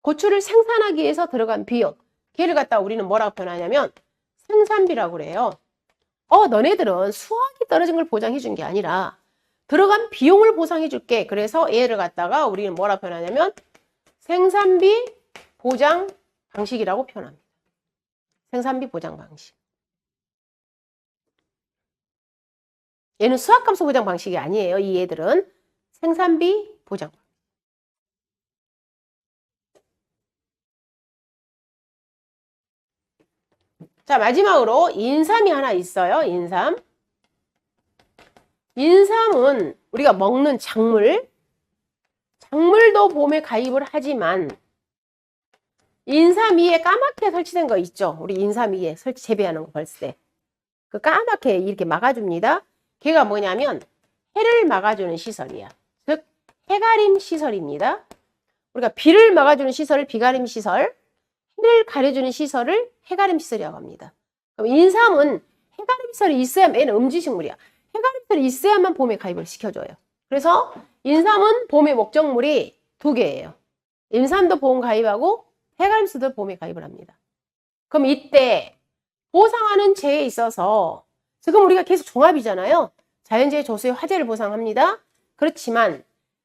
고추를 생산하기 위해서 들어간 비용. 걔를 갖다 우리는 뭐라고 표현하냐면 생산비라고 그래요. 너네들은 수확이 떨어진 걸 보장해 준 게 아니라 들어간 비용을 보상해 줄게. 그래서 얘를 갖다가 우리는 뭐라고 표현하냐면 생산비 보장 방식이라고 표현합니다. 생산비 보장 방식. 얘는 수확감소 보장 방식이 아니에요. 이 애들은 생산비 보장 방식. 자, 마지막으로 인삼이 하나 있어요. 인삼은 우리가 먹는 작물도 봄에 가입을 하지만 인삼 위에 까맣게 설치된 거 있죠. 우리 인삼 위에 재배하는 거 벌쓸 때. 그 까맣게 이렇게 막아줍니다. 걔가 뭐냐면 해를 막아주는 시설이야. 즉 해가림 시설입니다. 우리가 비를 막아주는 시설을 비가림 시설, 해를 가려주는 시설을 해가림 시설이라고 합니다. 그럼 인삼은 해가림 시설이 있어야만, 얘는 음지식물이야. 해가림 시설이 있어야만 봄에 가입을 시켜줘요. 그래서 인삼은 봄의 목적물이 2개예요. 인삼도 봄 가입하고 해가림 시설도 봄에 가입을 합니다. 그럼 이때 보상하는 재에 있어서 지금 우리가 계속 종합이잖아요. 자연재해 조수의 화재를 보상합니다. 그렇지만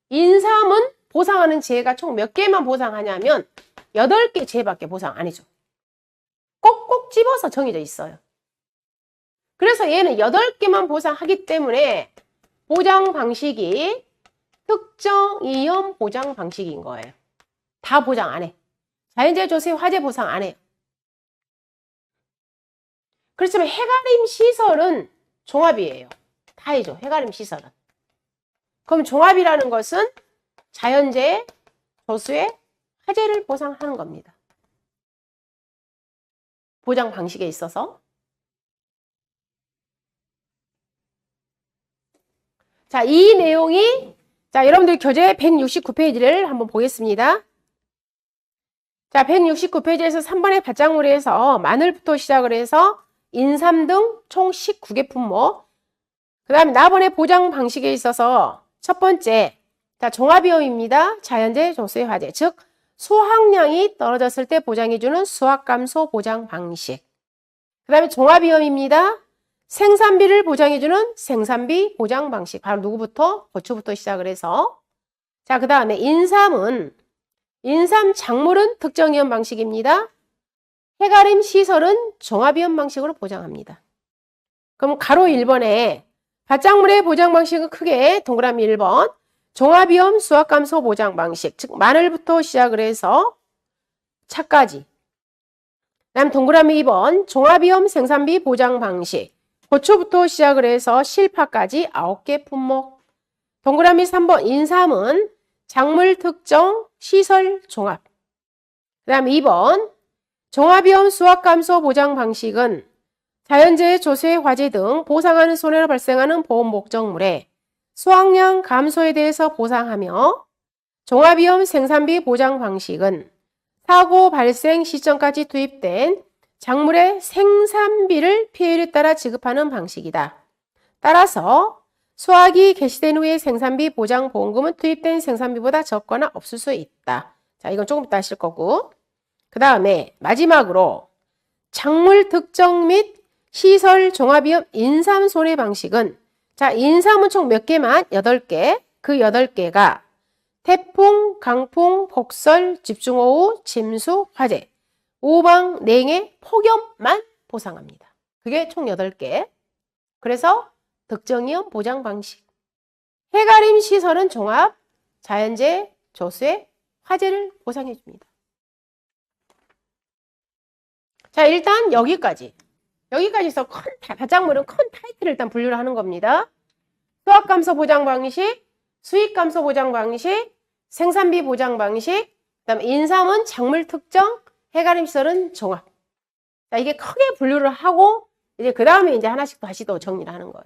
인삼은 보상하는 재해가 총 몇 개만 보상하냐면 8개 재해밖에 보상 안 해줘. 꼭꼭 집어서 정해져 있어요. 그래서 얘는 8개만 보상하기 때문에 보장 방식이 특정 이염 보장 방식인 거예요. 다 보장 안 해. 자연재해 조수의 화재 보상 안 해요. 그렇지만 해가림 시설은 종합이에요. 다 해줘. 해가림 시설은. 그럼 종합이라는 것은 자연재해 조수의 화재를 보상하는 겁니다. 보장 방식에 있어서. 자, 이 내용이 여러분들 교재 169페이지를 한번 보겠습니다. 자, 169페이지에서 3번의 밭작물에서 마늘부터 시작을 해서 인삼 등 총 19개 품목. 그 다음에 나번의 보장 방식에 있어서 첫 번째, 종합위험입니다. 자연재해 조수의 화재, 즉 수확량이 떨어졌을 때 보장해주는 수확감소 보장 방식. 그 다음에 종합위험입니다. 생산비를 보장해주는 생산비 보장 방식. 바로 누구부터? 고추부터 시작을 해서. 자, 그 다음에 인삼 작물은 특정위험 방식입니다. 해가림 시설은 종합위험 방식으로 보장합니다. 그럼 가로 1번에 밭작물의 보장 방식은 크게 동그라미 1번 종합위험 수확감소 보장 방식, 즉 마늘부터 시작을 해서 차까지. 그다음 동그라미 2번 종합위험 생산비 보장 방식, 고추부터 시작을 해서 실파까지 9개 품목. 동그라미 3번 인삼은 작물 특정 시설 종합. 그 다음 2번 종합위험 수확감소 보장 방식은 자연재해 조수의 화재 등 보상하는 손해로 발생하는 보험 목적물에 수확량 감소에 대해서 보상하며, 종합위험 생산비 보장 방식은 사고 발생 시점까지 투입된 작물의 생산비를 피해율에 따라 지급하는 방식이다. 따라서 수확이 개시된 후에 생산비 보장 보험금은 투입된 생산비보다 적거나 없을 수 있다. 자, 이건 조금 이따 하실 거고. 그 다음에 마지막으로 작물 특정 및 시설 종합위험 인삼 손해 방식은, 자, 인삼은 총 몇 개만? 8개. 그 8개가 태풍, 강풍, 폭설, 집중호우, 침수, 화재, 우방, 냉해, 폭염만 보상합니다. 그게 총 8개. 그래서 특정위험 보장 방식. 해가림 시설은 종합, 자연재해, 조수의 화재를 보상해 줍니다. 자, 일단 여기까지서 밭작물은 큰 타이틀을 일단 분류를 하는 겁니다. 수확감소 보장 방식, 수익감소 보장 방식, 생산비 보장 방식, 그다음에 인삼은 작물 특정, 해가림 시설은 종합. 자, 이게 크게 분류를 하고 이제 그 다음에 이제 하나씩 다시 또 정리를 하는 거예요.